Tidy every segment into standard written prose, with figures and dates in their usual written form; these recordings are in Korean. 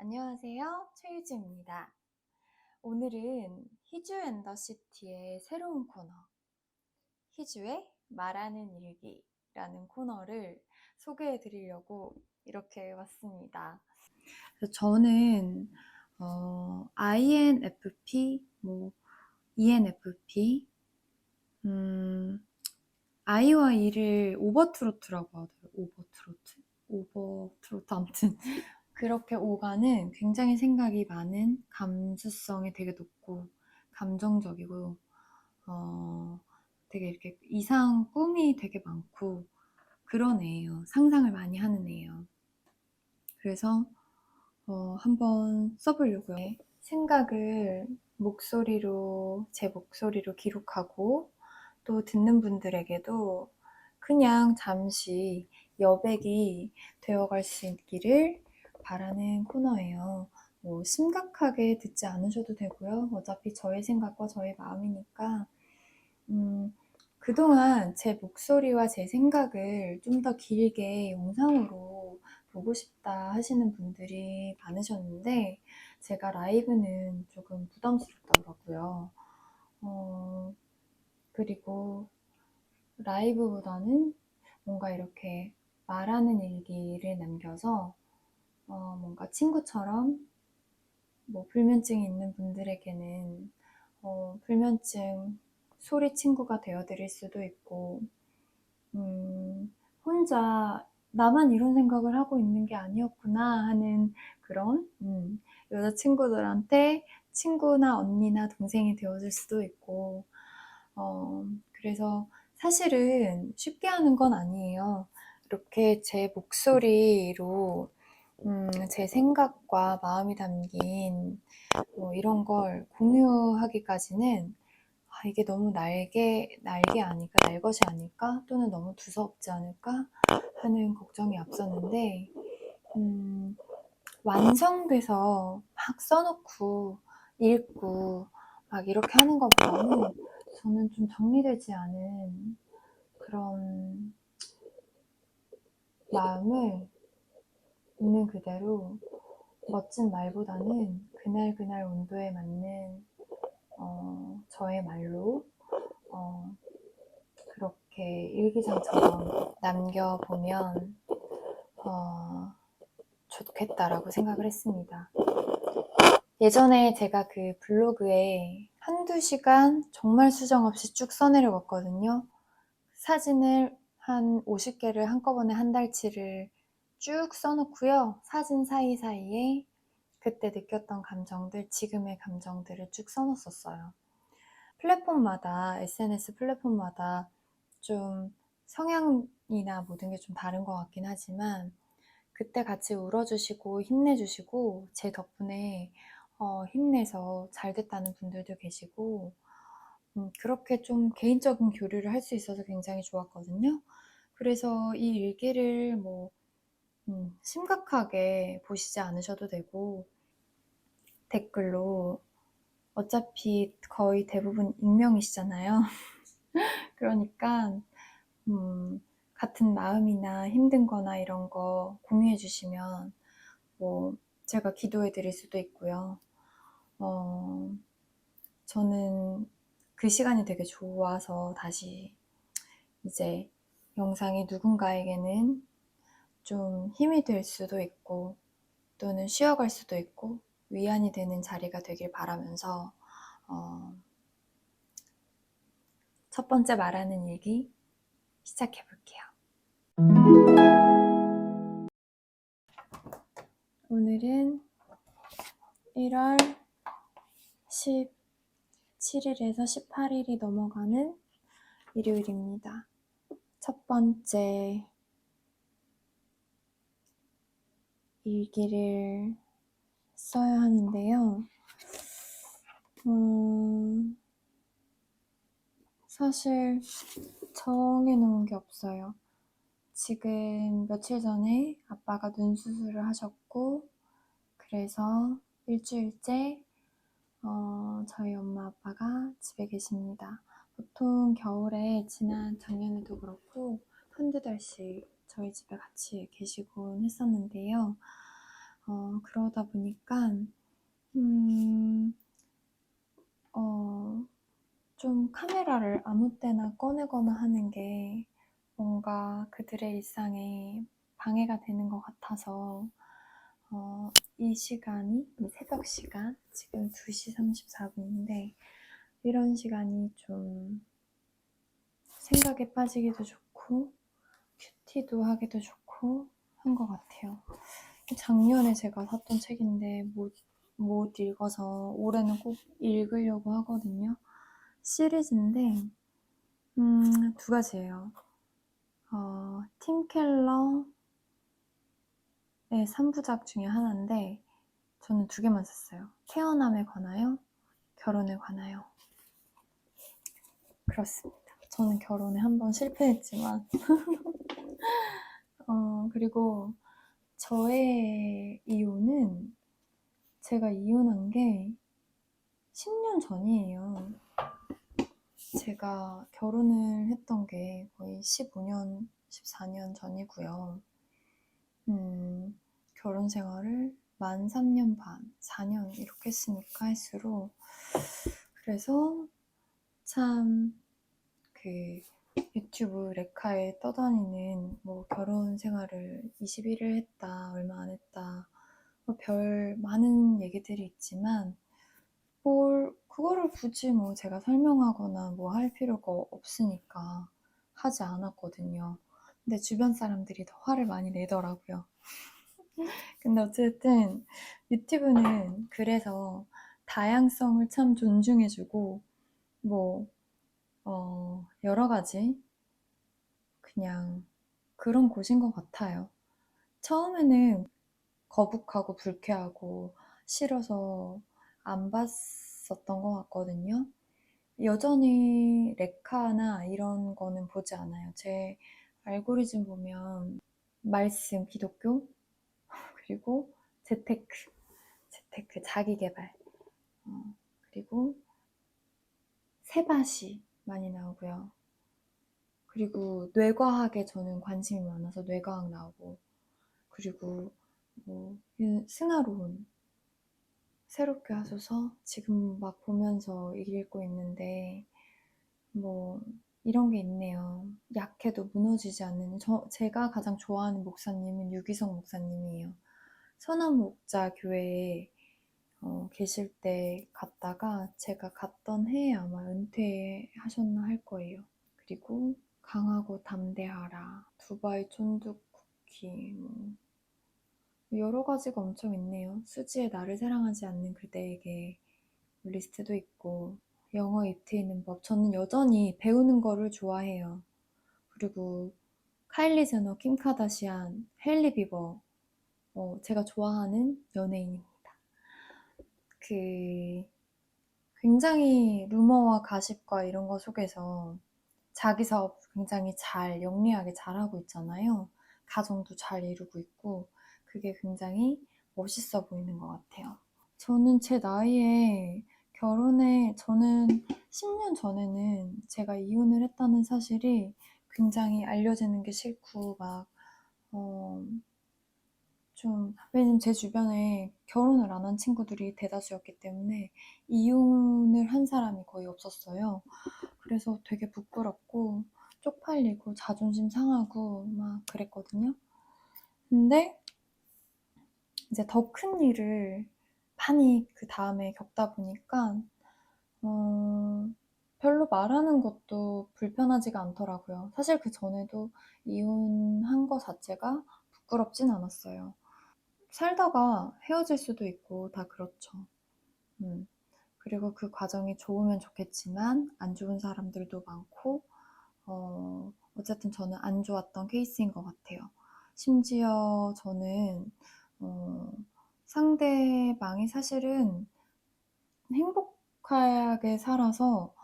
안녕하세요. 최유주입니다. 오늘은 희주 앤 더 시티의 새로운 코너, 희주의 말하는 일기라는 코너를 소개해 드리려고 이렇게 왔습니다. 저는 INFP, ENFP, I와 E를 오버트로트라고 하더라고요. 오버트로트 아무튼 그렇게 오가는 굉장히 생각이 많은, 감수성이 되게 높고 감정적이고 되게 이렇게 이상 꿈이 되게 많고 그런 애예요. 상상을 많이 하는 애예요. 그래서 한번 써보려고요. 생각을 제 목소리로 기록하고 또 듣는 분들에게도 그냥 잠시 여백이 되어갈 수 있기를 바라는 코너예요. 심각하게 듣지 않으셔도 되고요. 어차피 저의 생각과 저의 마음이니까 그동안 제 목소리와 제 생각을 좀 더 길게 영상으로 보고 싶다 하시는 분들이 많으셨는데 제가 라이브는 조금 부담스럽더라고요. 그리고 라이브보다는 뭔가 이렇게 말하는 일기를 남겨서 뭔가 친구처럼 불면증이 있는 분들에게는 불면증 소리 친구가 되어드릴 수도 있고 혼자 나만 이런 생각을 하고 있는 게 아니었구나 하는 그런 여자친구들한테 친구나 언니나 동생이 되어줄 수도 있고 그래서 사실은 쉽게 하는 건 아니에요. 이렇게 제 목소리로 제 생각과 마음이 담긴 이런 걸 공유하기까지는 이게 너무 날것이 아닐까? 또는 너무 두서없지 않을까? 하는 걱정이 앞섰는데 완성돼서 막 써놓고 읽고 막 이렇게 하는 것보다는 저는 좀 정리되지 않은 그런 마음을 있는 그대로 멋진 말보다는 그날 온도에 맞는 저의 말로 그렇게 일기장처럼 남겨보면 좋겠다라고 생각을 했습니다. 예전에 제가 그 블로그에 한두 시간 정말 수정없이 쭉 써내려갔거든요. 사진을 한 50개를 한꺼번에 한 달치를 쭉 써놓고요. 사진 사이사이에 그때 느꼈던 감정들, 지금의 감정들을 쭉 써놓았었어요. SNS 플랫폼마다 좀 성향이나 모든 게 좀 다른 것 같긴 하지만 그때 같이 울어주시고 힘내주시고 제 덕분에 힘내서 잘 됐다는 분들도 계시고 그렇게 좀 개인적인 교류를 할 수 있어서 굉장히 좋았거든요. 그래서 이 일기를 심각하게 보시지 않으셔도 되고 댓글로 어차피 거의 대부분 익명이시잖아요. 그러니까 같은 마음이나 힘든 거나 이런 거 공유해 주시면 제가 기도해 드릴 수도 있고요. 저는 그 시간이 되게 좋아서 다시 이제 영상이 누군가에게는 좀 힘이 될 수도 있고 또는 쉬어갈 수도 있고 위안이 되는 자리가 되길 바라면서 첫 번째 말하는 일기 시작해 볼게요. 오늘은 1월 17일에서 18일이 넘어가는 일요일입니다. 첫 번째 일기를 써야 하는데요. 사실 정해놓은 게 없어요. 지금 며칠 전에 아빠가 눈 수술을 하셨고 그래서 일주일째 저희 엄마 아빠가 집에 계십니다. 보통 겨울에 작년에도 그렇고 한두 달씩 저희 집에 같이 계시곤 했었는데요. 그러다 보니까 음, 어, 좀 카메라를 아무 때나 꺼내거나 하는 게 뭔가 그들의 일상에 방해가 되는 것 같아서 이 시간이, 이 새벽 시간, 지금 2시 34분인데 이런 시간이 좀 생각에 빠지기도 좋고 큐티도 하기도 좋고 한 것 같아요. 작년에 제가 샀던 책인데 못 읽어서 올해는 꼭 읽으려고 하거든요. 시리즈인데 두 가지예요. 팀 켈러의 3부작 중에 하나인데 저는 2개만 샀어요. 태어남에 관하여, 결혼에 관하여. 그렇습니다. 저는 결혼에 한 번 실패했지만 그리고 저의 이혼은 제가 이혼한 게 10년 전이에요. 제가 결혼을 했던 게 거의 15년, 14년 전이고요. 결혼 생활을 만 3년 반, 4년 이렇게 했으니까 할수록 그래서 참 그 유튜브 레카에 떠다니는 뭐 결혼 생활을 21일 했다, 얼마 안 했다, 뭐 별 많은 얘기들이 있지만 그거를 굳이 뭐 제가 설명하거나 뭐 할 필요가 없으니까 하지 않았거든요. 근데 주변 사람들이 더 화를 많이 내더라고요. 근데 어쨌든 유튜브는 그래서 다양성을 참 존중해주고 뭐 여러 가지 그냥 그런 곳인 것 같아요. 처음에는 거북하고 불쾌하고 싫어서 안 봤었던 것 같거든요. 여전히 레카나 이런 거는 보지 않아요. 제 알고리즘 보면 말씀, 기독교, 그리고 재테크, 자기계발, 그리고 세바시 많이 나오고요. 그리고 뇌과학에 저는 관심이 많아서 뇌과학 나오고, 그리고 뭐 승하로운 새롭게 하셔서 지금 막 보면서 읽고 있는데 뭐 이런 게 있네요. 약해도 무너지지 않는 제가 가장 좋아하는 목사님은 유기성 목사님이에요. 선한 목자 교회에 계실 때 갔다가 제가 갔던 해에 아마 은퇴하셨나 할 거예요. 그리고 강하고 담대하라, 두바이 쫀득 쿠키, 뭐 여러 가지가 엄청 있네요. 수지에 나를 사랑하지 않는 그대에게 리스트도 있고 영어 입트에 있는 법. 저는 여전히 배우는 거를 좋아해요. 그리고 카일리 제너, 킴 카다시안, 헨리 비버 제가 좋아하는 연예인입니다. 그 굉장히 루머와 가십과 이런 거 속에서 자기 사업 굉장히 잘 영리하게 잘하고 있잖아요. 가정도 잘 이루고 있고 그게 굉장히 멋있어 보이는 것 같아요. 저는 제 나이에 저는 10년 전에는 제가 이혼을 했다는 사실이 굉장히 알려지는 게 싫고 왜냐면 제 주변에 결혼을 안 한 친구들이 대다수였기 때문에 이혼을 한 사람이 거의 없었어요. 그래서 되게 부끄럽고 쪽팔리고 자존심 상하고 막 그랬거든요. 근데 이제 더 큰 일을 많이 그 다음에 겪다 보니까 별로 말하는 것도 불편하지가 않더라고요. 사실 그 전에도 이혼한 거 자체가 부끄럽진 않았어요. 살다가 헤어질 수도 있고 다 그렇죠. 그리고 그 과정이 좋으면 좋겠지만 안 좋은 사람들도 많고 어쨌든 저는 안 좋았던 케이스인 것 같아요. 심지어 저는 상대방이 사실은 행복하게 살아서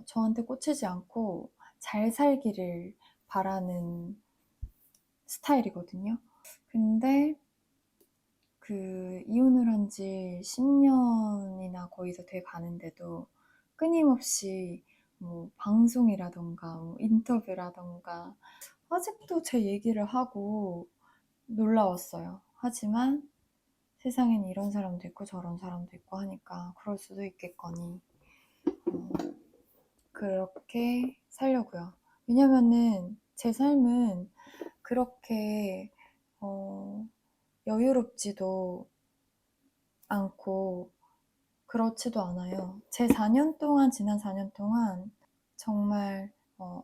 저한테 꽂히지 않고 잘 살기를 바라는 스타일이거든요. 근데 그 이혼을 한 지 10년이나 거의 다 돼 가는데도 끊임없이 뭐 방송이라던가 뭐 인터뷰라던가 아직도 제 얘기를 하고 놀라웠어요. 하지만 세상엔 이런 사람도 있고 저런 사람도 있고 하니까 그럴 수도 있겠거니. 그렇게 살려고요. 왜냐면은 제 삶은 그렇게 여유롭지도 않고 그렇지도 않아요. 제 4년 동안, 지난 4년 동안 정말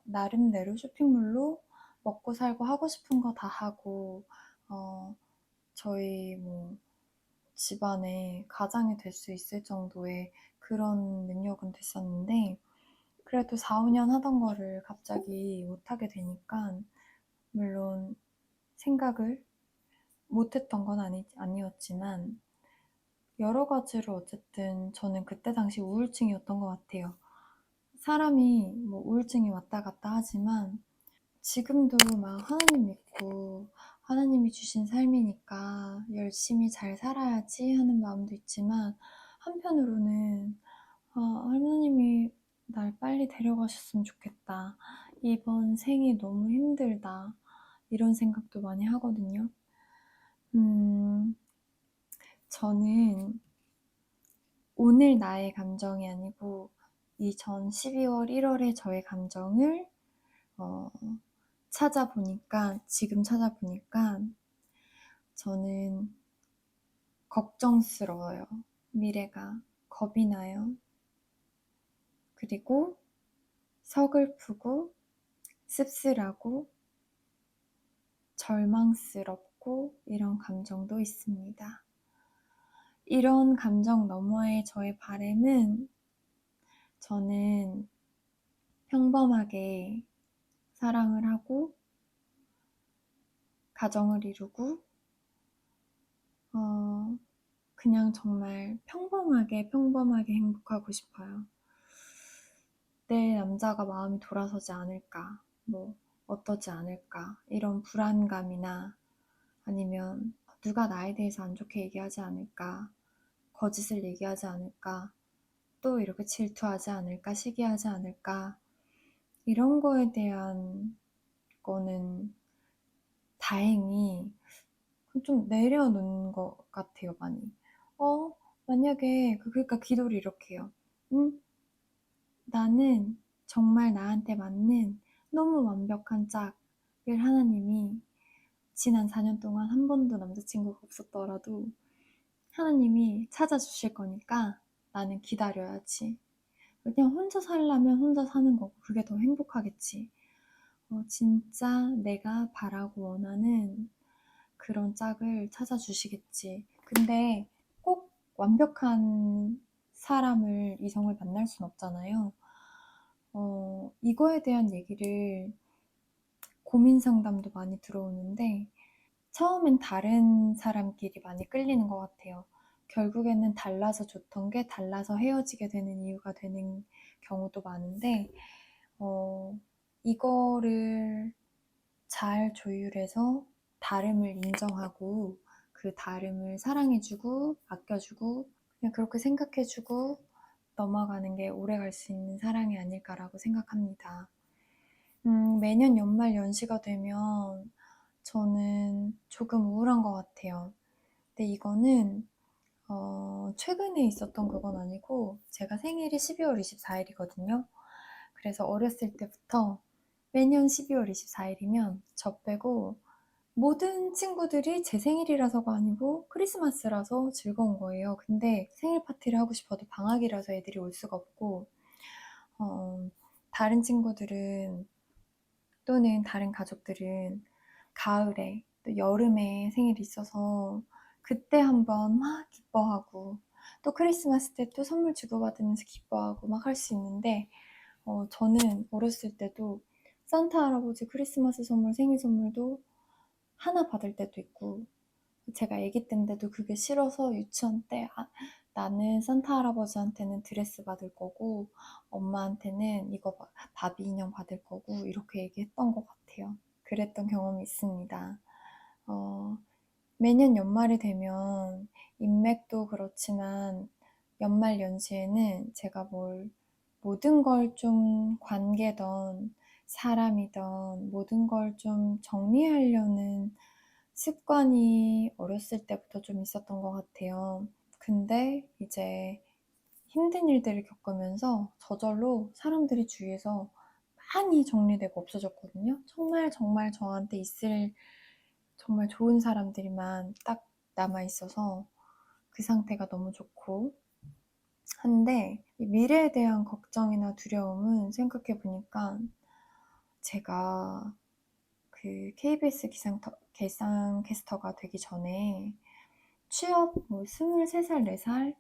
나름대로 쇼핑몰로 먹고 살고 하고 싶은 거 다 하고 저희 뭐 집안의 가장이 될 수 있을 정도의 그런 능력은 됐었는데 그래도 4, 5년 하던 거를 갑자기 못하게 되니까 물론 생각을 못했던 건 아니었지만 여러 가지로 어쨌든 저는 그때 당시 우울증이었던 것 같아요. 사람이 뭐 우울증이 왔다 갔다 하지만 지금도 막 하나님 믿고 하나님이 주신 삶이니까 열심히 잘 살아야지 하는 마음도 있지만 한편으로는 하나님이 날 빨리 데려가셨으면 좋겠다. 이번 생이 너무 힘들다. 이런 생각도 많이 하거든요. 저는 오늘 나의 감정이 아니고 이전 12월, 1월의 저의 감정을 지금 찾아보니까 저는 걱정스러워요. 미래가 겁이 나요. 그리고 서글프고 씁쓸하고 절망스럽고 이런 감정도 있습니다. 이런 감정 너머의 저의 바람은 저는 평범하게 사랑을 하고 가정을 이루고 그냥 정말 평범하게 행복하고 싶어요. 내 남자가 마음이 돌아서지 않을까, 뭐 어떠지 않을까 이런 불안감이나 아니면 누가 나에 대해서 안 좋게 얘기하지 않을까, 거짓을 얘기하지 않을까, 또 이렇게 질투하지 않을까, 시기하지 않을까 이런 거에 대한 거는 다행히 좀 내려놓은 것 같아요, 많이. 만약에 그러니까 기도를 이렇게 해요. 나는 정말 나한테 맞는 너무 완벽한 짝을 하나님이 지난 4년 동안 한 번도 남자친구가 없었더라도 하나님이 찾아주실 거니까 나는 기다려야지. 그냥 혼자 살려면 혼자 사는 거고 그게 더 행복하겠지. 진짜 내가 바라고 원하는 그런 짝을 찾아주시겠지. 근데 꼭 완벽한 이성을 만날 순 없잖아요. 이거에 대한 얘기를 고민 상담도 많이 들어오는데 처음엔 다른 사람끼리 많이 끌리는 것 같아요. 결국에는 달라서 좋던 게 달라서 헤어지게 되는 이유가 되는 경우도 많은데 이거를 잘 조율해서 다름을 인정하고 그 다름을 사랑해주고 아껴주고 그냥 그렇게 생각해주고 넘어가는 게 오래 갈 수 있는 사랑이 아닐까라고 생각합니다. 매년 연말 연시가 되면 저는 조금 우울한 것 같아요. 근데 이거는 최근에 있었던 그건 아니고 제가 생일이 12월 24일이거든요. 그래서 어렸을 때부터 매년 12월 24일이면 저 빼고 모든 친구들이 제 생일이라서가 아니고 크리스마스라서 즐거운 거예요. 근데 생일 파티를 하고 싶어도 방학이라서 애들이 올 수가 없고 다른 친구들은 또는 다른 가족들은 가을에 또 여름에 생일이 있어서 그때 한번 막 기뻐하고 또 크리스마스 때 또 선물 주고받으면서 기뻐하고 막 할 수 있는데 저는 어렸을 때도 산타 할아버지 크리스마스 선물, 생일 선물도 하나 받을 때도 있고 제가 아기 때인데도 그게 싫어서 유치원 때 나는 산타 할아버지한테는 드레스 받을 거고 엄마한테는 이거 바비 인형 받을 거고 이렇게 얘기했던 것 같아요. 그랬던 경험이 있습니다. 매년 연말이 되면 인맥도 그렇지만 연말 연시에는 제가 모든 걸 좀 관계던 사람이던 모든 걸 좀 정리하려는 습관이 어렸을 때부터 좀 있었던 것 같아요. 근데 이제 힘든 일들을 겪으면서 저절로 사람들이 주위에서 많이 정리되고 없어졌거든요. 정말 정말 저한테 있을 정말 좋은 사람들만 딱 남아있어서 그 상태가 너무 좋고 한데, 이 미래에 대한 걱정이나 두려움은 생각해보니까 제가 그 KBS 기상캐스터가 되기 전에 취업 뭐 23살, 4살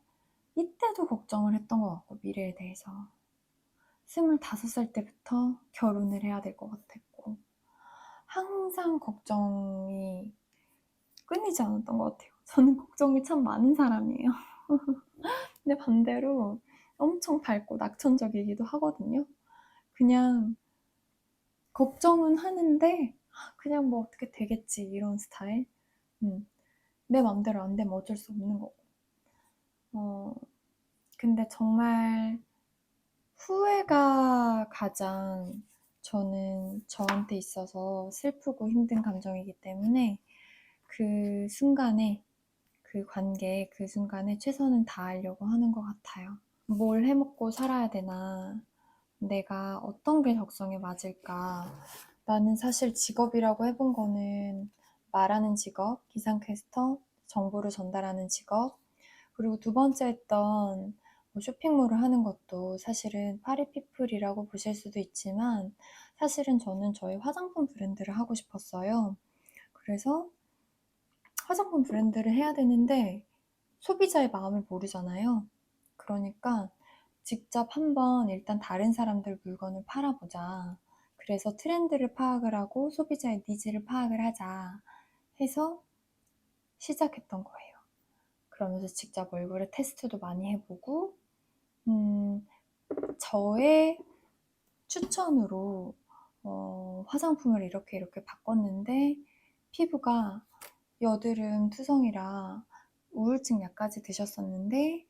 이때도 걱정을 했던 것 같고, 미래에 대해서 25살 때부터 결혼을 해야 될 것 같았고, 항상 걱정이 끊이지 않았던 것 같아요. 저는 걱정이 참 많은 사람이에요. 근데 반대로 엄청 밝고 낙천적이기도 하거든요. 그냥 걱정은 하는데 그냥 뭐 어떻게 되겠지 이런 스타일. 내 맘대로 안 되면 어쩔 수 없는 거고. 근데 정말 후회가 가장 저는 저한테 있어서 슬프고 힘든 감정이기 때문에 그 순간에 그 관계에 그 순간에 최선을 다하려고 하는 것 같아요. 뭘 해먹고 살아야 되나, 내가 어떤 게 적성에 맞을까. 나는 사실 직업이라고 해본 거는 말하는 직업, 기상캐스터, 정보를 전달하는 직업, 그리고 두 번째 했던 뭐 쇼핑몰을 하는 것도 사실은 파리피플이라고 보실 수도 있지만 사실은 저는 저희 화장품 브랜드를 하고 싶었어요. 그래서 화장품 브랜드를 해야 되는데 소비자의 마음을 모르잖아요. 그러니까 직접 한번 일단 다른 사람들 물건을 팔아보자. 그래서 트렌드를 파악을 하고 소비자의 니즈를 파악을 하자 해서 시작했던 거예요. 그러면서 직접 얼굴에 테스트도 많이 해보고, 저의 추천으로 화장품을 이렇게 이렇게 바꿨는데 피부가 여드름 투성이라 우울증 약까지 드셨었는데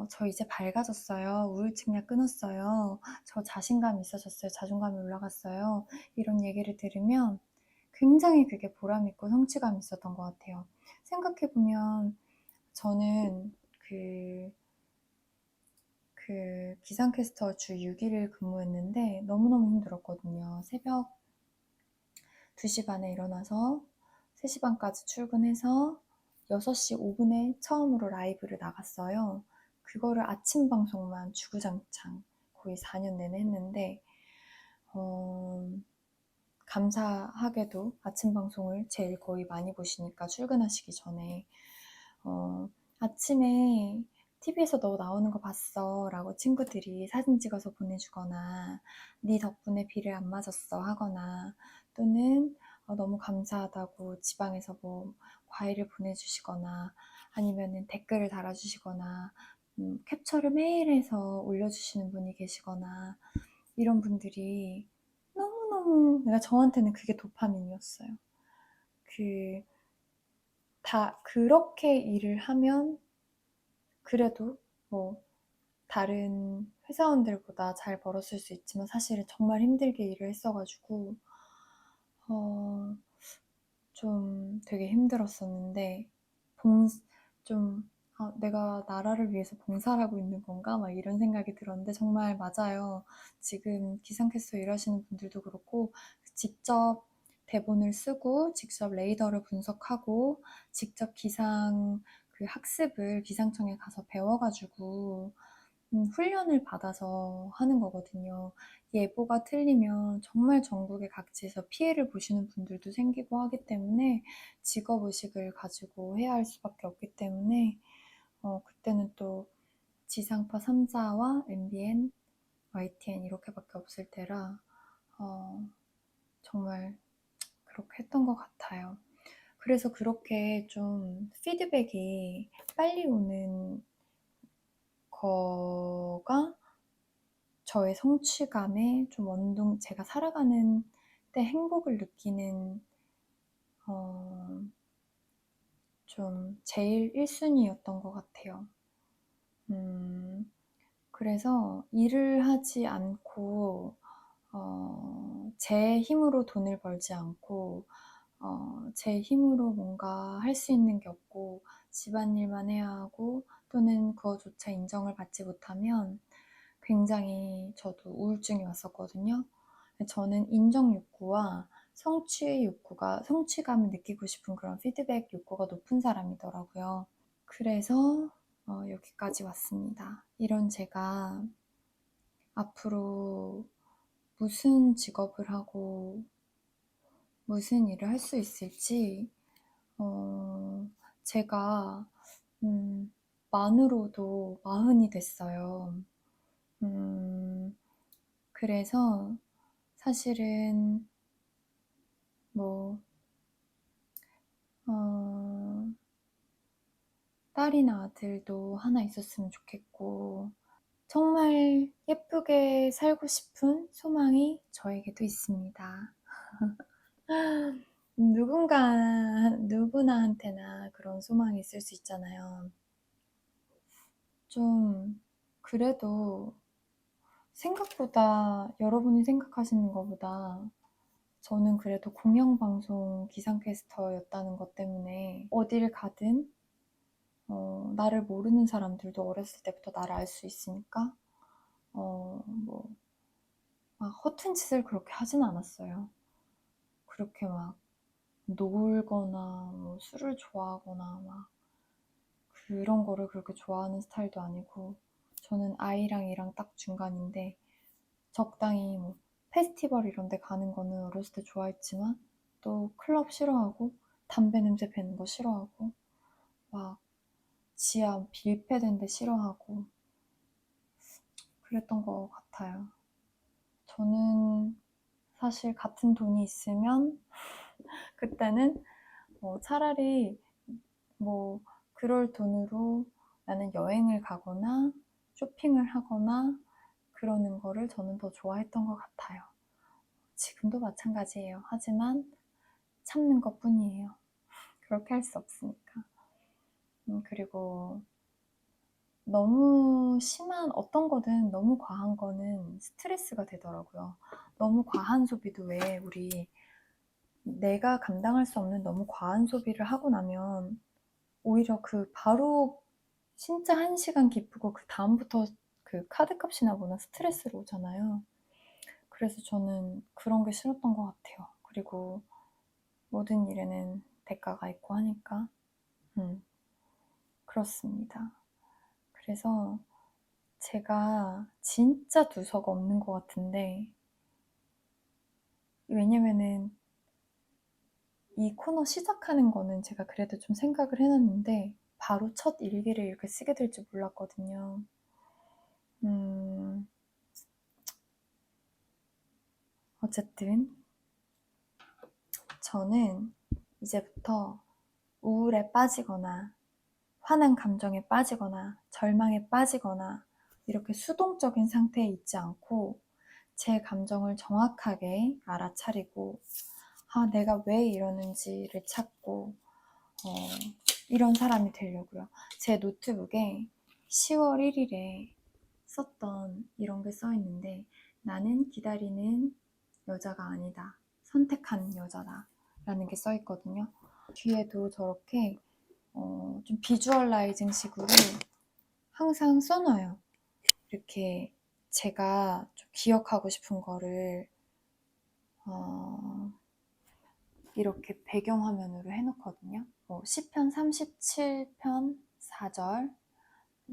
저 이제 밝아졌어요. 우울증 약 끊었어요. 저 자신감이 있어졌어요. 자존감이 올라갔어요. 이런 얘기를 들으면 굉장히 그게 보람있고 성취감이 있었던 것 같아요. 생각해보면 저는 그 기상캐스터 주 6일 근무했는데 너무너무 힘들었거든요. 새벽 2시 반에 일어나서 3시 반까지 출근해서 6시 5분에 처음으로 라이브를 나갔어요. 그거를 아침 방송만 주구장창 거의 4년 내내 했는데 감사하게도 아침 방송을 제일 거의 많이 보시니까 출근하시기 전에 아침에 TV에서 너 나오는 거 봤어 라고 친구들이 사진 찍어서 보내주거나 네 덕분에 비를 안 맞았어 하거나 또는 너무 감사하다고 지방에서 뭐 과일을 보내주시거나 아니면은 댓글을 달아주시거나 캡처를 매일 해서 올려주시는 분이 계시거나 이런 분들이 너무너무 내가 저한테는 그게 도파민이었어요. 다 그렇게 일을 하면 그래도 뭐 다른 회사원들보다 잘 벌었을 수 있지만 사실은 정말 힘들게 일을 했어가지고 어, 좀 되게 힘들었었는데 봉, 좀 내가 나라를 위해서 봉사를 하고 있는 건가? 막 이런 생각이 들었는데 정말 맞아요. 지금 기상캐스터 일하시는 분들도 그렇고 직접 대본을 쓰고 직접 레이더를 분석하고 직접 기상 그 학습을 기상청에 가서 배워가지고 훈련을 받아서 하는 거거든요. 예보가 틀리면 정말 전국의 각지에서 피해를 보시는 분들도 생기고 하기 때문에 직업의식을 가지고 해야 할 수밖에 없기 때문에 그때는 또 지상파 3사와 MBN, YTN 이렇게밖에 없을 때라 정말 그렇게 했던 것 같아요. 그래서 그렇게 좀 피드백이 빨리 오는 거가 저의 성취감에 좀 제가 살아가는 때 행복을 느끼는 좀 제일 1순위였던 것 같아요. 그래서 일을 하지 않고 제 힘으로 돈을 벌지 않고 제 힘으로 뭔가 할 수 있는 게 없고 집안일만 해야 하고 또는 그거조차 인정을 받지 못하면 굉장히 저도 우울증이 왔었거든요. 저는 인정 욕구와 성취 욕구가, 성취감을 느끼고 싶은 그런 피드백 욕구가 높은 사람이더라고요. 그래서 여기까지 왔습니다. 이런 제가 앞으로 무슨 직업을 하고 무슨 일을 할 수 있을지 제가 만으로도 40이 됐어요. 그래서 사실은 뭐 딸이나 아들도 하나 있었으면 좋겠고 정말 예쁘게 살고 싶은 소망이 저에게도 있습니다. 누구나한테나 그런 소망이 있을 수 있잖아요. 좀 그래도 생각보다 여러분이 생각하시는 것보다 저는 그래도 공영방송 기상캐스터였다는 것 때문에 어딜 가든 나를 모르는 사람들도 어렸을 때부터 나를 알 수 있으니까 막 허튼 짓을 그렇게 하진 않았어요. 그렇게 막 놀거나 뭐 술을 좋아하거나 막 그런 거를 그렇게 좋아하는 스타일도 아니고 저는 아이랑 이랑 딱 중간인데 적당히 뭐 페스티벌 이런 데 가는 거는 어렸을 때 좋아했지만 또 클럽 싫어하고 담배 냄새 배는 거 싫어하고 막 지하 밀폐된 데 싫어하고 그랬던 것 같아요. 저는 사실 같은 돈이 있으면 그때는 차라리 뭐 그럴 돈으로 나는 여행을 가거나 쇼핑을 하거나 그러는 거를 저는 더 좋아했던 것 같아요. 지금도 마찬가지예요. 하지만 참는 것 뿐이에요. 그렇게 할 수 없으니까. 그리고 너무 심한 어떤 거든 너무 과한 거는 스트레스가 되더라고요. 너무 과한 소비도 왜 우리 내가 감당할 수 없는 너무 과한 소비를 하고 나면 오히려 그 바로 진짜 1시간 기쁘고 그 다음부터 그 카드값이나 뭐나 스트레스로 오잖아요. 그래서 저는 그런 게 싫었던 것 같아요. 그리고 모든 일에는 대가가 있고 하니까 그렇습니다. 그래서 제가 진짜 두서가 없는 것 같은데 왜냐면은 이 코너 시작하는 거는 제가 그래도 좀 생각을 해놨는데 바로 첫 일기를 이렇게 쓰게 될 줄 몰랐거든요. 어쨌든 저는 이제부터 우울에 빠지거나 화난 감정에 빠지거나 절망에 빠지거나 이렇게 수동적인 상태에 있지 않고 제 감정을 정확하게 알아차리고 내가 왜 이러는지를 찾고 이런 사람이 되려고요. 제 노트북에 10월 1일에 썼던 이런 게 써 있는데 나는 기다리는 여자가 아니다. 선택한 여자다. 라는 게 써 있거든요. 뒤에도 저렇게 좀 비주얼라이징 식으로 항상 써놔요. 이렇게 제가 좀 기억하고 싶은 거를 이렇게 배경화면으로 해놓거든요. 시편 37편 4절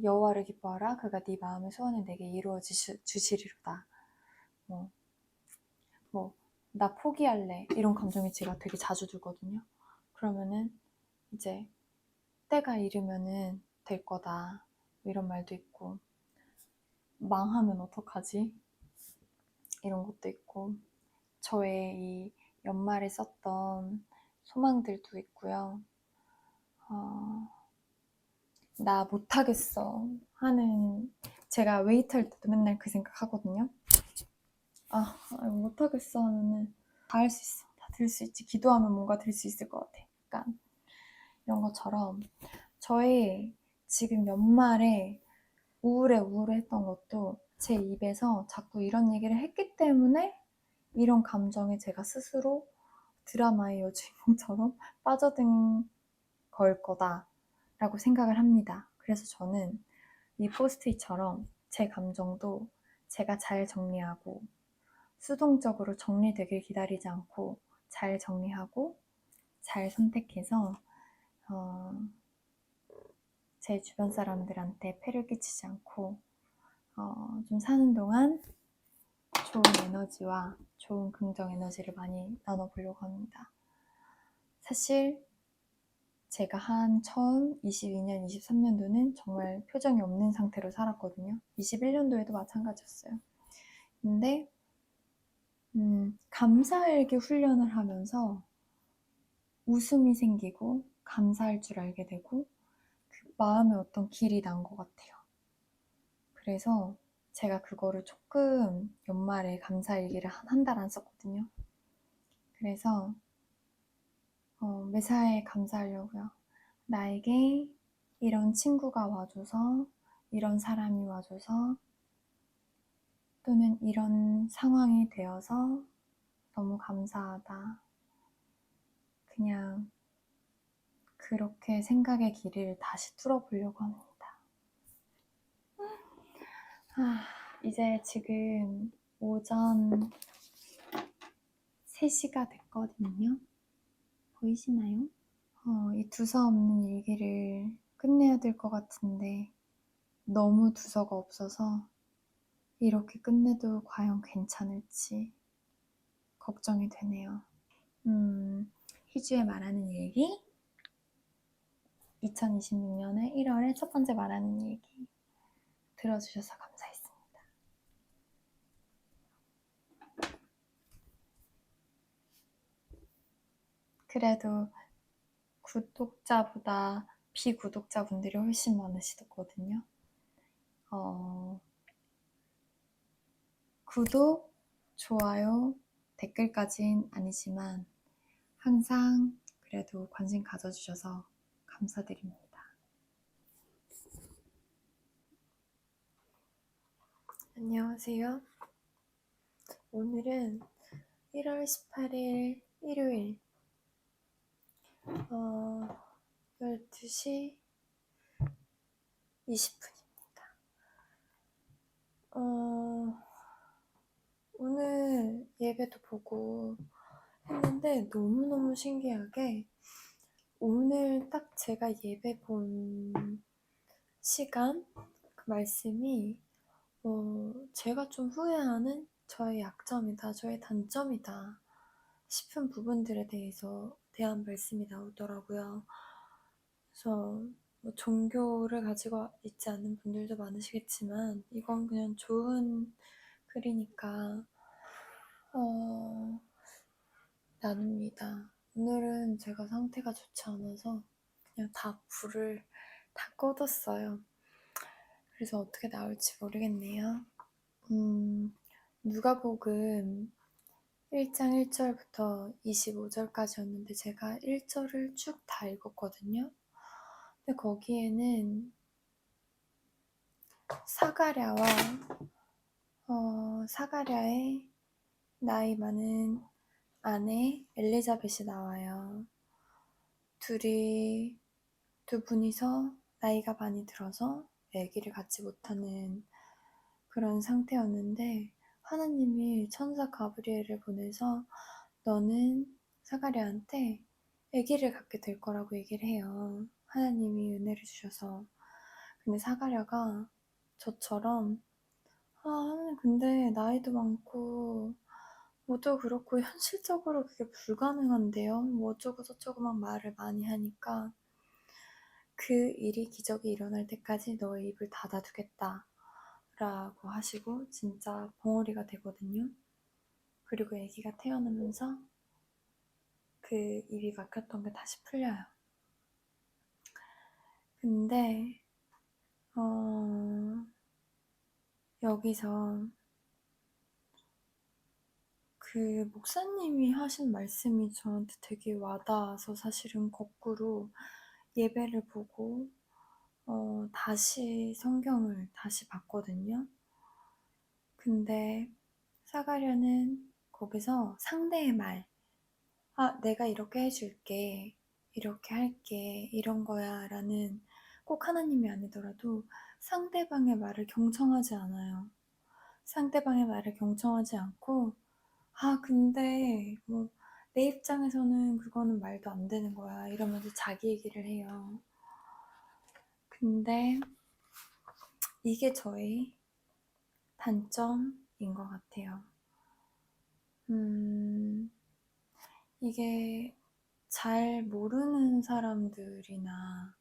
여호와를 기뻐하라 그가 네 마음의 소원을 내게 이루어 주시리로다. 나 포기할래 이런 감정이 제가 되게 자주 들거든요. 그러면은 이제 때가 이르면은 될 거다 이런 말도 있고 망하면 어떡하지 이런 것도 있고 저의 이 연말에 썼던 소망들도 있고요. 나 못하겠어 하는 제가 웨이트 할 때도 맨날 그 생각 하거든요. 못하겠어 하면은 다 할 수 있어. 다 될 수 있지. 기도하면 뭔가 될 수 있을 것 같아. 약간 이런 것처럼 저의 지금 연말에 우울했던 것도 제 입에서 자꾸 이런 얘기를 했기 때문에 이런 감정에 제가 스스로 드라마의 여주인공처럼 빠져든 걸 거다라고 생각을 합니다. 그래서 저는 이 포스트잇처럼 제 감정도 제가 잘 정리하고 수동적으로 정리되길 기다리지 않고 잘 정리하고 잘 선택해서 제 주변 사람들한테 폐를 끼치지 않고 좀 사는 동안 좋은 에너지와 좋은 긍정 에너지를 많이 나눠보려고 합니다. 사실 제가 한 처음 22년, 23년도는 정말 표정이 없는 상태로 살았거든요. 21년도에도 마찬가지였어요. 근데 감사일기 훈련을 하면서 웃음이 생기고 감사할 줄 알게 되고 그 마음에 어떤 길이 난 것 같아요. 그래서 제가 그거를 조금 연말에 감사일기를 한 달 안 썼거든요. 그래서 매사에 감사하려고요. 나에게 이런 친구가 와줘서, 이런 사람이 와줘서, 또는 이런 상황이 되어서 너무 감사하다. 그냥 그렇게 생각의 길을 다시 뚫어보려고 합니다. 이제 지금 오전 3시가 됐거든요. 보이시나요? 이 두서없는 일기를 끝내야 될 것 같은데 너무 두서가 없어서 이렇게 끝내도 과연 괜찮을지 걱정이 되네요. 희주의 말하는 일기 2026년의 1월에 첫 번째 말하는 일기 들어주셔서 감사했습니다. 그래도 구독자보다 비구독자분들이 훨씬 많으시거든요. 구독, 좋아요, 댓글까진 아니지만 항상 그래도 관심 가져주셔서 감사드립니다. 안녕하세요. 오늘은 1월 18일 일요일 12시 20분입니다. 오늘 예배도 보고 했는데 너무너무 신기하게 오늘 딱 제가 예배 본 시간 그 말씀이 제가 좀 후회하는 저의 약점이다, 저의 단점이다 싶은 부분들에 대한 말씀이 나오더라고요. 그래서 종교를 가지고 있지 않는 분들도 많으시겠지만 이건 그냥 좋은 글이니까 나눕니다. 오늘은 제가 상태가 좋지 않아서 그냥 다 불을 다 꺼뒀어요. 그래서 어떻게 나올지 모르겠네요. 누가복음 1장 1절부터 25절까지였는데 제가 1절을 쭉 다 읽었거든요. 근데 거기에는 사가랴의 나이 많은 아내 엘리자벳이 나와요. 두 분이서 나이가 많이 들어서 아기를 갖지 못하는 그런 상태였는데 하나님이 천사 가브리엘을 보내서 너는 사가랴한테 아기를 갖게 될 거라고 얘기를 해요. 하나님이 은혜를 주셔서. 근데 사가랴가 저처럼 하나님 근데 나이도 많고 뭐도 그렇고 현실적으로 그게 불가능한데요. 뭐 어쩌고 저쩌고 막 말을 많이 하니까 그 일이 기적이 일어날 때까지 너의 입을 닫아두겠다 라고 하시고 진짜 벙어리가 되거든요. 그리고 아기가 태어나면서 그 입이 막혔던 게 다시 풀려요. 근데 여기서 그 목사님이 하신 말씀이 저한테 되게 와닿아서 사실은 거꾸로 예배를 보고 다시 성경을 다시 봤거든요. 근데 사가랴는 거기서 상대의 말, 아, 내가 이렇게 해줄게, 이렇게 할게, 이런 거야 라는 꼭 하나님이 아니더라도 상대방의 말을 경청하지 않아요. 상대방의 말을 경청하지 않고, 아, 근데 뭐 내 입장에서는 그거는 말도 안 되는 거야 이러면서 자기 얘기를 해요. 근데 이게 저의 단점인 것 같아요. 이게 잘 모르는 사람들이나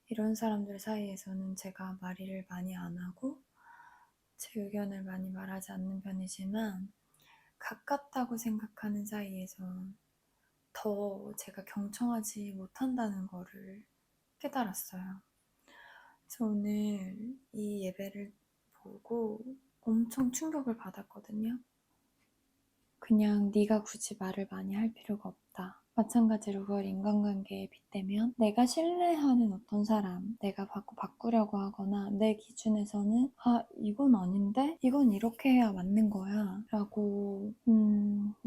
이런 사람들 사이에서는 제가 말을 많이 안 하고 제 의견을 많이 말하지 않는 편이지만, 가깝다고 생각하는 사이에서 더 제가 경청하지 못한다는 거를 깨달았어요. 그래서 오늘 이 예배를 보고 엄청 충격을 받았거든요. 그냥 네가 굳이 말을 많이 할 필요가 없다. 마찬가지로 그걸 인간관계에 빗대면 내가 신뢰하는 어떤 사람, 내가 바꾸려고 하거나 내 기준에서는 아, 이건 아닌데? 이건 이렇게 해야 맞는 거야 라고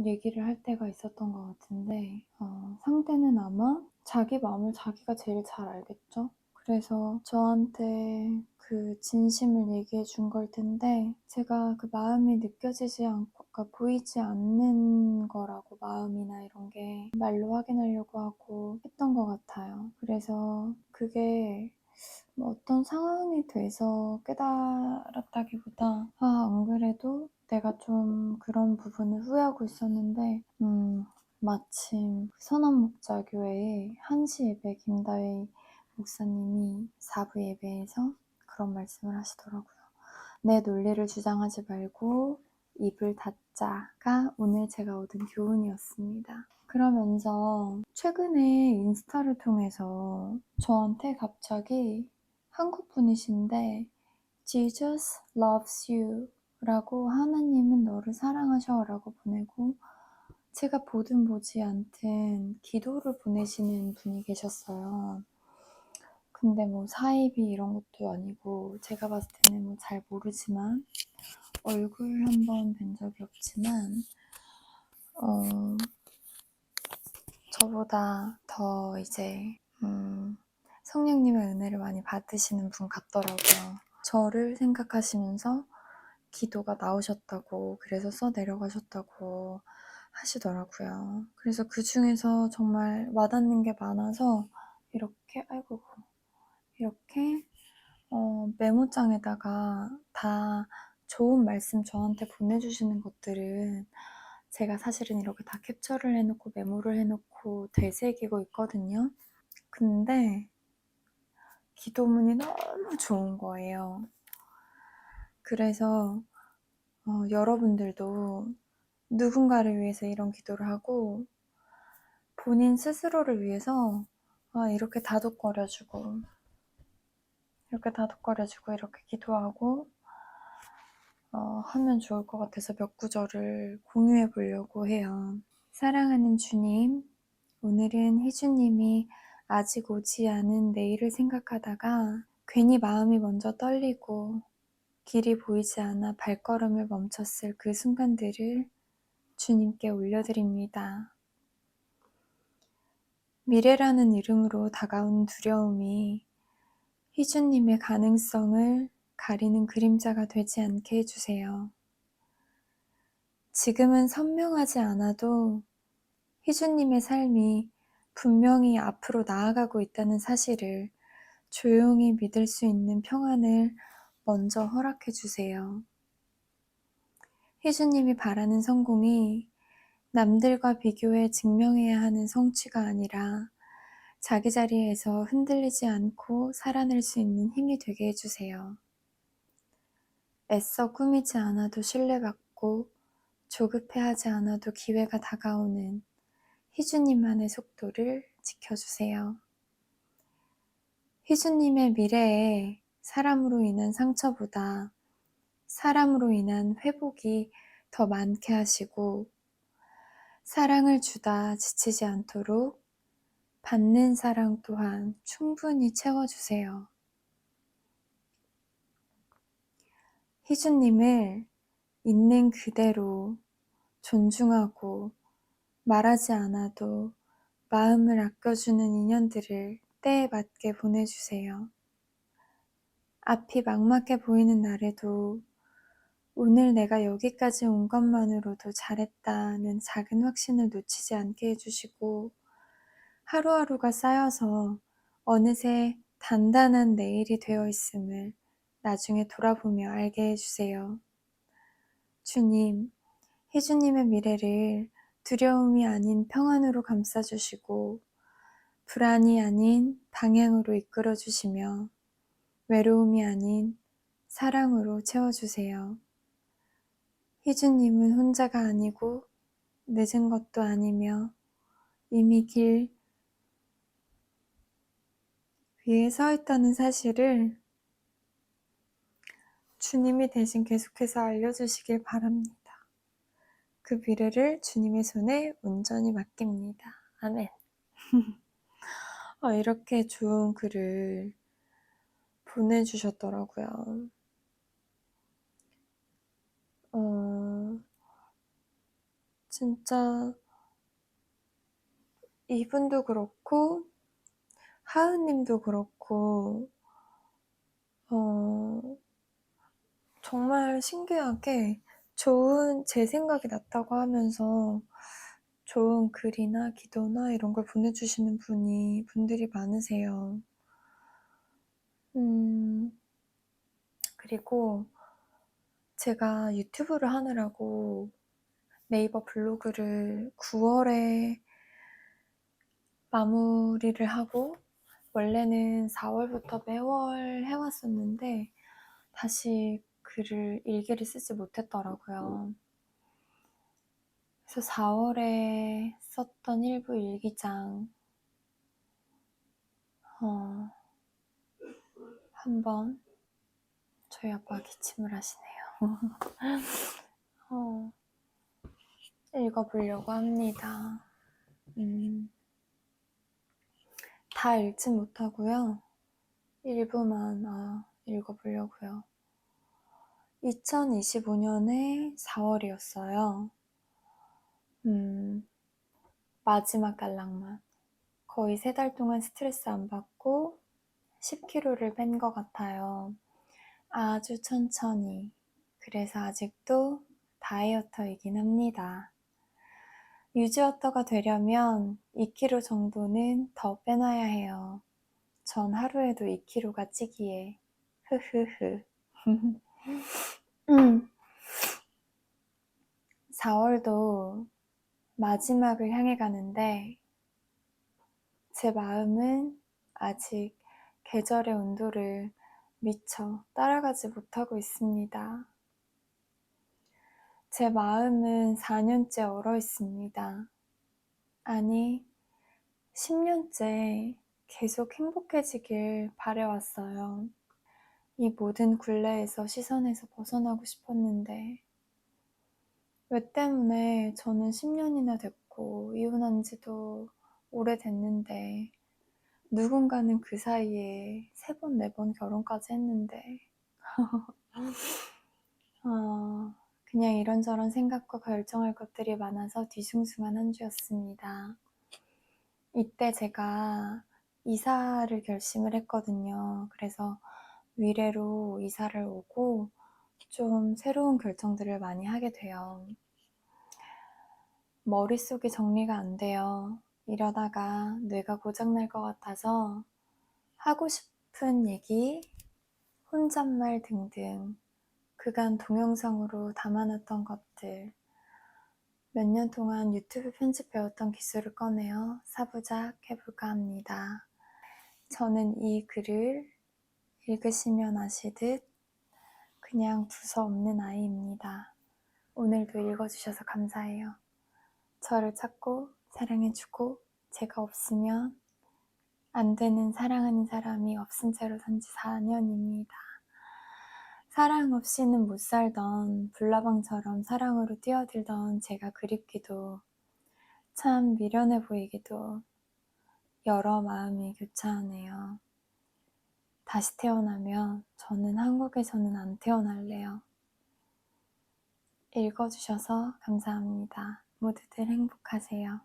얘기를 할 때가 있었던 것 같은데, 상대는 아마 자기 마음을 자기가 제일 잘 알겠죠? 그래서 저한테 그 진심을 얘기해 준 걸 텐데, 제가 그 마음이 느껴지지 않고, 그러니까 보이지 않는 거라고, 마음이나 이런 게 말로 확인하려고 하고 했던 것 같아요. 그래서 그게 뭐 어떤 상황이 돼서 깨달았다기보다, 아, 안 그래도 내가 좀 그런 부분을 후회하고 있었는데, 마침 선한목자교회의 한시 예배 김다희 목사님이 4부 예배에서 그런 말씀을 하시더라고요. 내 논리를 주장하지 말고 입을 닫자가 오늘 제가 얻은 교훈이었습니다. 그러면서 최근에 인스타를 통해서 저한테 갑자기 한국 분이신데 Jesus loves you 라고, 하나님은 너를 사랑하셔 라고 보내고, 제가 보든 보지 않든 기도를 보내시는 분이 계셨어요. 근데 뭐 사이비 이런 것도 아니고, 제가 봤을 때는 뭐 잘 모르지만, 얼굴 한번 뵌 적이 없지만 저보다 더 이제 성령님의 은혜를 많이 받으시는 분 같더라고요. 저를 생각하시면서 기도가 나오셨다고, 그래서 내려가셨다고 하시더라고요. 그래서 그 중에서 정말 와닿는 게 많아서 이렇게 메모장에다가 다 좋은 말씀 저한테 보내주시는 것들은 제가 사실은 이렇게 다 캡처를 해놓고 메모를 해놓고 되새기고 있거든요. 근데 기도문이 너무 좋은 거예요. 그래서 여러분들도 누군가를 위해서 이런 기도를 하고 본인 스스로를 위해서 이렇게 다독거려주고 이렇게 기도하고 하면 좋을 것 같아서 몇 구절을 공유해 보려고 해요. 사랑하는 주님, 오늘은 희주님이 아직 오지 않은 내일을 생각하다가 괜히 마음이 먼저 떨리고 길이 보이지 않아 발걸음을 멈췄을 그 순간들을 주님께 올려드립니다. 미래라는 이름으로 다가온 두려움이 희주님의 가능성을 가리는 그림자가 되지 않게 해주세요. 지금은 선명하지 않아도 희주님의 삶이 분명히 앞으로 나아가고 있다는 사실을 조용히 믿을 수 있는 평안을 먼저 허락해 주세요. 희주님이 바라는 성공이 남들과 비교해 증명해야 하는 성취가 아니라 자기 자리에서 흔들리지 않고 살아낼 수 있는 힘이 되게 해주세요. 애써 꾸미지 않아도 신뢰받고 조급해하지 않아도 기회가 다가오는 희주님만의 속도를 지켜주세요. 희주님의 미래에 사람으로 인한 상처보다 사람으로 인한 회복이 더 많게 하시고, 사랑을 주다 지치지 않도록 받는 사랑 또한 충분히 채워주세요. 희주님을 있는 그대로 존중하고 말하지 않아도 마음을 아껴주는 인연들을 때에 맞게 보내주세요. 앞이 막막해 보이는 날에도 오늘 내가 여기까지 온 것만으로도 잘했다는 작은 확신을 놓치지 않게 해주시고 하루하루가 쌓여서 어느새 단단한 내일이 되어 있음을 나중에 돌아보며 알게 해주세요. 주님, 희주님의 미래를 두려움이 아닌 평안으로 감싸주시고 불안이 아닌 방향으로 이끌어주시며 외로움이 아닌 사랑으로 채워주세요. 희주님은 혼자가 아니고 늦은 것도 아니며 이미 길 위에 서 있다는 사실을 주님이 대신 계속해서 알려주시길 바랍니다. 그 미래를 주님의 손에 온전히 맡깁니다. 아멘. 이렇게 좋은 글을 보내주셨더라고요. 진짜 이분도 그렇고 하은님도 그렇고 정말 신기하게 좋은 제 생각이 났다고 하면서 좋은 글이나 기도나 이런 걸 보내주시는 분들이 많으세요. 그리고 제가 유튜브를 하느라고 네이버 블로그를 9월에 마무리를 하고 원래는 4월부터 매월 해왔었는데 다시 일기를 쓰지 못했더라고요. 그래서 4월에 썼던 일부 일기장 한번 저희 아빠가 기침을 하시네요. 읽어보려고 합니다. 다 읽지 못하고요. 일부만 읽어보려고요. 2025년의 4월이었어요. 마지막 갈락만. 거의 3달 동안 스트레스 안 받고 10kg를 뺀 것 같아요. 아주 천천히. 그래서 아직도 다이어터이긴 합니다. 유지어터가 되려면 2kg 정도는 더 빼놔야 해요. 전 하루에도 2kg가 찌기에. 흐흐흐. 4월도 마지막을 향해 가는데 제 마음은 아직 계절의 온도를 미처 따라가지 못하고 있습니다. 제 마음은 4년째 얼어 있습니다. 아니, 10년째 계속 행복해지길 바래왔어요. 이 모든 굴레에서 시선에서 벗어나고 싶었는데 왜 때문에 저는 10년이나 됐고 이혼한 지도 오래됐는데 누군가는 그 사이에 3번, 4번 결혼까지 했는데 그냥 이런저런 생각과 결정할 것들이 많아서 뒤숭숭한 한 주였습니다. 이때 제가 이사를 결심을 했거든요. 그래서 위례로 이사를 오고 좀 새로운 결정들을 많이 하게 돼요. 머릿속이 정리가 안 돼요. 이러다가 뇌가 고장날 것 같아서 하고 싶은 얘기, 혼잣말 등등 그간 동영상으로 담아놨던 것들 몇 년 동안 유튜브 편집 배웠던 기술을 꺼내어 사부작 해볼까 합니다. 저는 이 글을 읽으시면 아시듯 그냥 두서없는 아이입니다. 오늘도 읽어주셔서 감사해요. 저를 찾고 사랑해주고 제가 없으면 안 되는 사랑하는 사람이 없은 채로 산 지 4년입니다. 사랑 없이는 못 살던 불나방처럼 사랑으로 뛰어들던 제가 그립기도 참 미련해 보이기도 여러 마음이 교차하네요. 다시 태어나면 저는 한국에서는 안 태어날래요. 읽어주셔서 감사합니다. 모두들 행복하세요.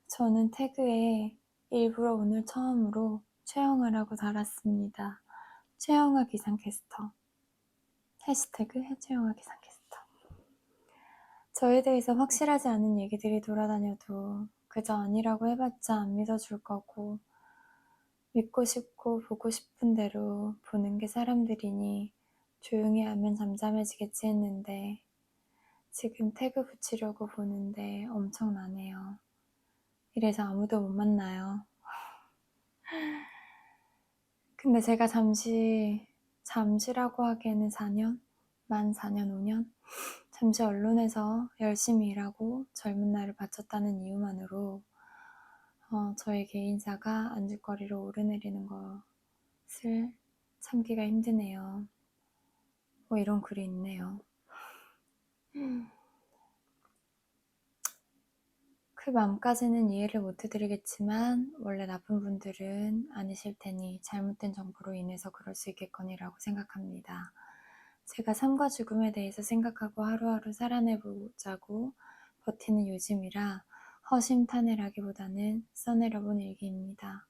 저는 태그에 일부러 오늘 처음으로 최영아라고 달았습니다. 최영아 기상캐스터. 해시태그 해최영아 기상캐스터. 저에 대해서 확실하지 않은 얘기들이 돌아다녀도 그저 아니라고 해봤자 안 믿어줄 거고, 믿고 싶고 보고 싶은 대로 보는 게 사람들이니 조용히 하면 잠잠해지겠지 했는데, 지금 태그 붙이려고 보는데 엄청나네요. 이래서 아무도 못 만나요. 근데 제가 잠시라고 하기에는 4년? 만 4년, 5년? 잠시 언론에서 열심히 일하고 젊은 날을 바쳤다는 이유만으로 저의 개인사가 안주거리로 오르내리는 것을 참기가 힘드네요. 이런 글이 있네요. 그 마음까지는 이해를 못 해드리겠지만 원래 나쁜 분들은 아니실 테니 잘못된 정보로 인해서 그럴 수 있겠거니라고 생각합니다. 제가 삶과 죽음에 대해서 생각하고 하루하루 살아내보자고 버티는 요즘이라 허심탄회라기보다는 써내려본 일기입니다.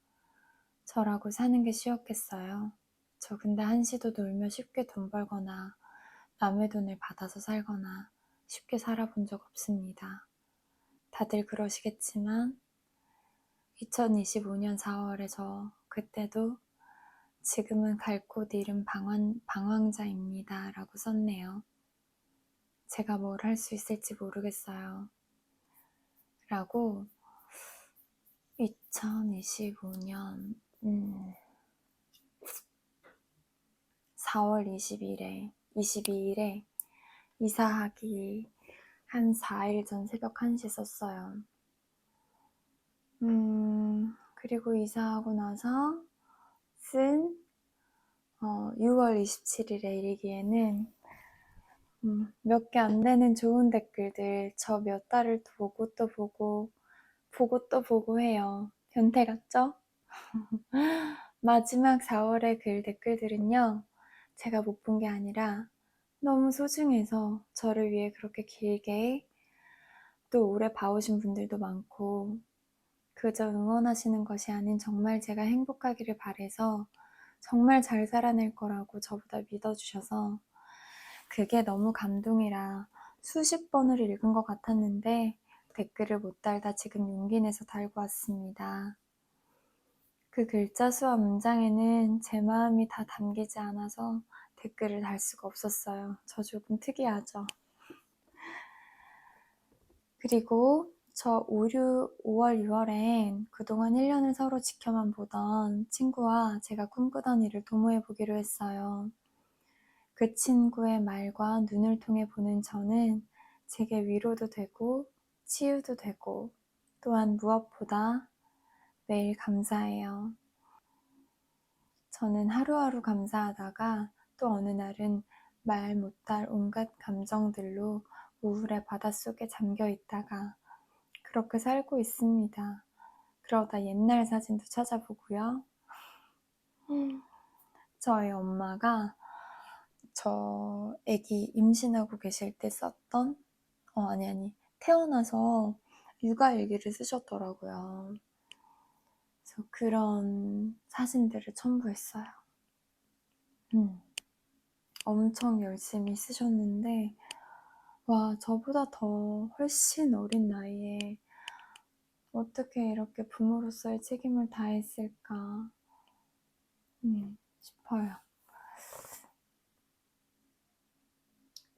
저라고 사는 게 쉬웠겠어요? 저 근데 한시도 놀며 쉽게 돈 벌거나 남의 돈을 받아서 살거나 쉽게 살아본 적 없습니다. 다들 그러시겠지만 2025년 4월에 저 그때도 지금은 갈 곳 잃은 방황자입니다 라고 썼네요. 제가 뭘 할 수 있을지 모르겠어요. 라고 2025년 4월 22일에 이사하기 한 4일 전 새벽 1시 썼어요. 그리고 이사하고 나서 쓴 6월 27일에 일기에는 몇 개 안 되는 좋은 댓글들 저 몇 달을 보고 또 보고 또 보고 해요. 변태 같죠? 마지막 4월의 글 댓글들은요, 제가 못 본 게 아니라 너무 소중해서 저를 위해 그렇게 길게 또 오래 봐오신 분들도 많고, 그저 응원하시는 것이 아닌 정말 제가 행복하기를 바래서 정말 잘 살아낼 거라고 저보다 믿어주셔서 그게 너무 감동이라 수십 번을 읽은 것 같았는데 댓글을 못 달다 지금 용기 내서 달고 왔습니다. 그 글자 수와 문장에는 제 마음이 다 담기지 않아서 댓글을 달 수가 없었어요. 저 조금 특이하죠? 그리고 저 5월, 6월엔 그동안 1년을 서로 지켜만 보던 친구와 제가 꿈꾸던 일을 도모해보기로 했어요. 그 친구의 말과 눈을 통해 보는 저는 제게 위로도 되고 치유도 되고 또한 무엇보다 매일 감사해요. 저는 하루하루 감사하다가 또 어느 날은 말 못할 온갖 감정들로 우울의 바닷속에 잠겨 있다가 그렇게 살고 있습니다. 그러다 옛날 사진도 찾아보고요. 저희 엄마가 저 아기 임신하고 계실 때 썼던 태어나서 육아일기를 쓰셨더라고요. 그래서 그런 사진들을 첨부했어요. 엄청 열심히 쓰셨는데 와, 저보다 더 훨씬 어린 나이에 어떻게 이렇게 부모로서의 책임을 다했을까 싶어요.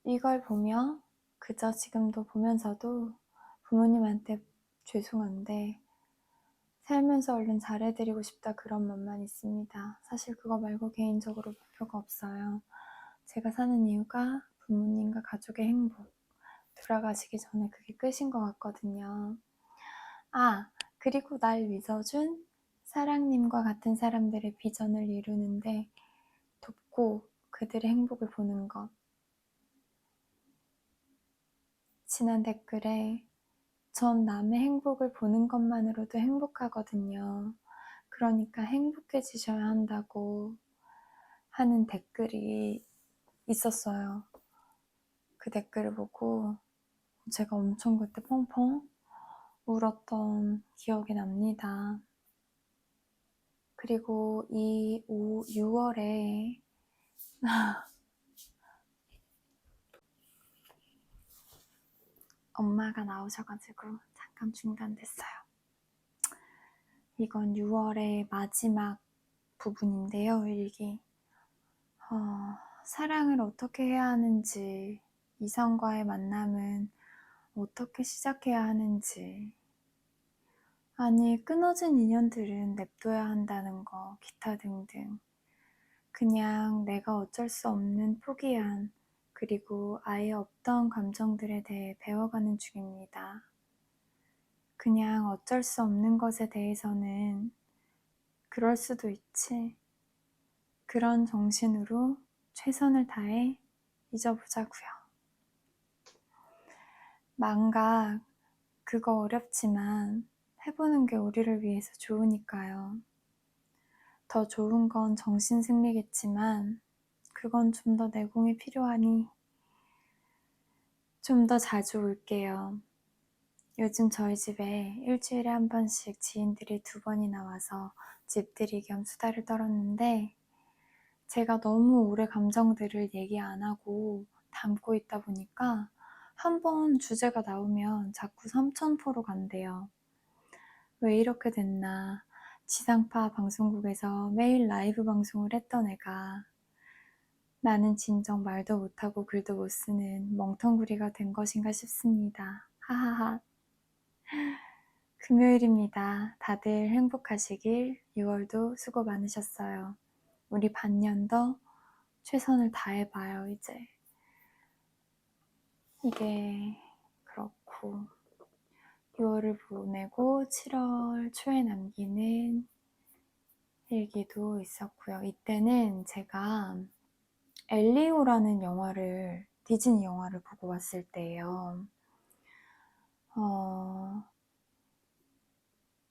이걸 보며 그저 지금도 보면서도 부모님한테 죄송한데 살면서 얼른 잘해드리고 싶다 그런 마음만 있습니다. 사실 그거 말고 개인적으로 목표가 없어요. 제가 사는 이유가 부모님과 가족의 행복, 돌아가시기 전에 그게 끝인 것 같거든요. 그리고 날 믿어준 사랑님과 같은 사람들의 비전을 이루는데 돕고 그들의 행복을 보는 것. 지난 댓글에 전 남의 행복을 보는 것만으로도 행복하거든요. 그러니까 행복해지셔야 한다고 하는 댓글이 있었어요. 그 댓글을 보고 제가 엄청 그때 펑펑 울었던 기억이 납니다. 그리고 이 6월에 엄마가 나오셔가지고 잠깐 중단됐어요. 이건 6월의 마지막 부분인데요, 일기. 사랑을 어떻게 해야 하는지, 이성과의 만남은 어떻게 시작해야 하는지, 아니 끊어진 인연들은 냅둬야 한다는 거, 기타 등등. 그냥 내가 어쩔 수 없는 포기한, 그리고 아예 없던 감정들에 대해 배워가는 중입니다. 그냥 어쩔 수 없는 것에 대해서는 그럴 수도 있지. 그런 정신으로 최선을 다해 잊어보자고요. 망각, 그거 어렵지만 해보는 게 우리를 위해서 좋으니까요. 더 좋은 건 정신 승리겠지만 그건 좀 더 내공이 필요하니 좀 더 자주 올게요. 요즘 저희 집에 일주일에 한 번씩 지인들이 2번이나 와서 집들이 겸 수다를 떨었는데 제가 너무 오래 감정들을 얘기 안 하고 담고 있다 보니까 한 번 주제가 나오면 자꾸 삼천포로 간대요. 왜 이렇게 됐나. 지상파 방송국에서 매일 라이브 방송을 했던 애가 나는 진정 말도 못하고 글도 못 쓰는 멍텅구리가 된 것인가 싶습니다. 하하하. 금요일입니다. 다들 행복하시길. 6월도 수고 많으셨어요. 우리 반년 더 최선을 다해봐요, 이제. 이게 그렇고 6월을 보내고 7월 초에 남기는 일기도 있었고요. 이때는 제가 엘리오라는 영화를, 디즈니 영화를 보고 왔을 때예요.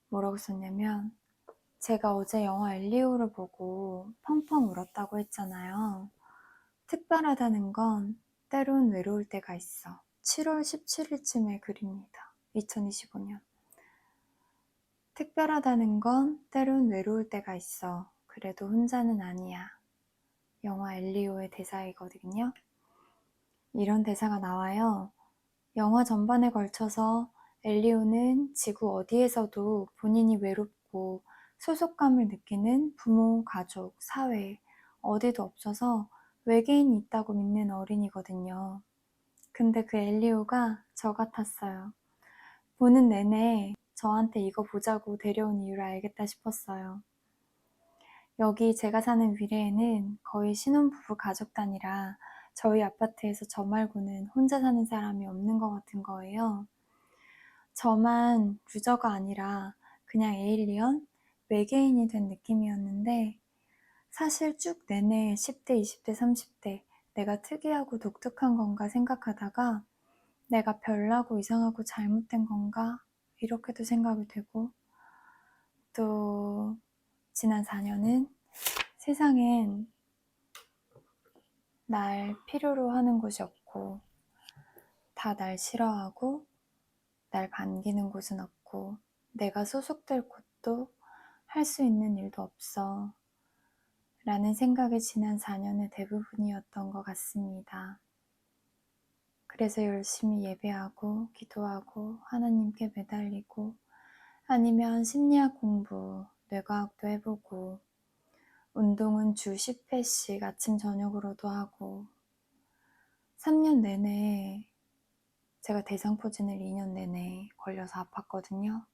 뭐라고 썼냐면 제가 어제 영화 엘리오를 보고 펑펑 울었다고 했잖아요. 특별하다는 건 때론 외로울 때가 있어. 7월 17일쯤의 글입니다. 2025년. 특별하다는 건 때론 외로울 때가 있어. 그래도 혼자는 아니야. 영화 엘리오의 대사이거든요. 이런 대사가 나와요. 영화 전반에 걸쳐서 엘리오는 지구 어디에서도 본인이 외롭고 소속감을 느끼는 부모, 가족, 사회, 어디도 없어서 외계인이 있다고 믿는 어린이거든요. 근데 그 엘리오가 저 같았어요. 보는 내내 저한테 이거 보자고 데려온 이유를 알겠다 싶었어요. 여기 제가 사는 위례에는 거의 신혼부부 가족 단위라 저희 아파트에서 저 말고는 혼자 사는 사람이 없는 것 같은 거예요. 저만 루저가 아니라 그냥 에일리언, 외계인이 된 느낌이었는데 사실 쭉 내내 10대, 20대, 30대 내가 특이하고 독특한 건가 생각하다가 내가 별나고 이상하고 잘못된 건가 이렇게도 생각이 되고 또 지난 4년은 세상엔 날 필요로 하는 곳이 없고 다 날 싫어하고 날 반기는 곳은 없고 내가 소속될 곳도 할 수 있는 일도 없어 라는 생각이 지난 4년의 대부분이었던 것 같습니다. 그래서 열심히 예배하고 기도하고 하나님께 매달리고 아니면 심리학 공부, 뇌과학도 해보고 운동은 주 10회씩 아침 저녁으로도 하고 3년 내내 제가 대상포진을 2년 내내 걸려서 아팠거든요.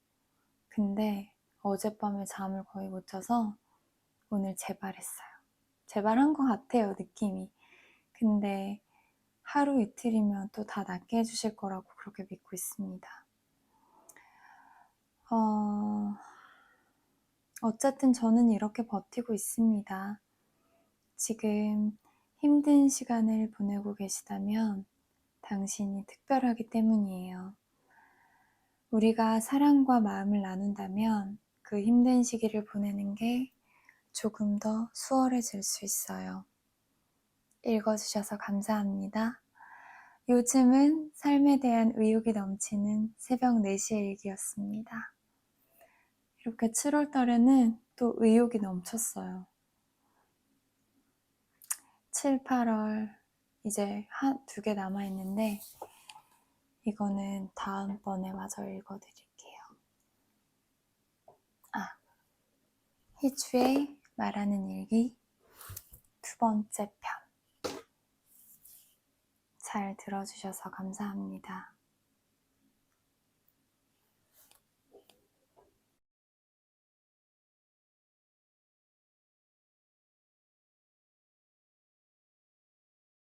근데 어젯밤에 잠을 거의 못 자서 오늘 재발했어요. 재발한 것 같아요, 느낌이. 근데 하루 이틀이면 또 다 낫게 해주실 거라고 그렇게 믿고 있습니다. 어쨌든 저는 이렇게 버티고 있습니다. 지금 힘든 시간을 보내고 계시다면 당신이 특별하기 때문이에요. 우리가 사랑과 마음을 나눈다면 그 힘든 시기를 보내는 게 조금 더 수월해질 수 있어요. 읽어주셔서 감사합니다. 요즘은 삶에 대한 의욕이 넘치는 새벽 4시의 일기였습니다. 이렇게 7월 달에는 또 의욕이 넘쳤어요. 7, 8월 이제 2개 남아있는데 이거는 다음번에 마저 읽어드릴게요. 희주의 말하는 일기 2번째 편. 잘 들어주셔서 감사합니다.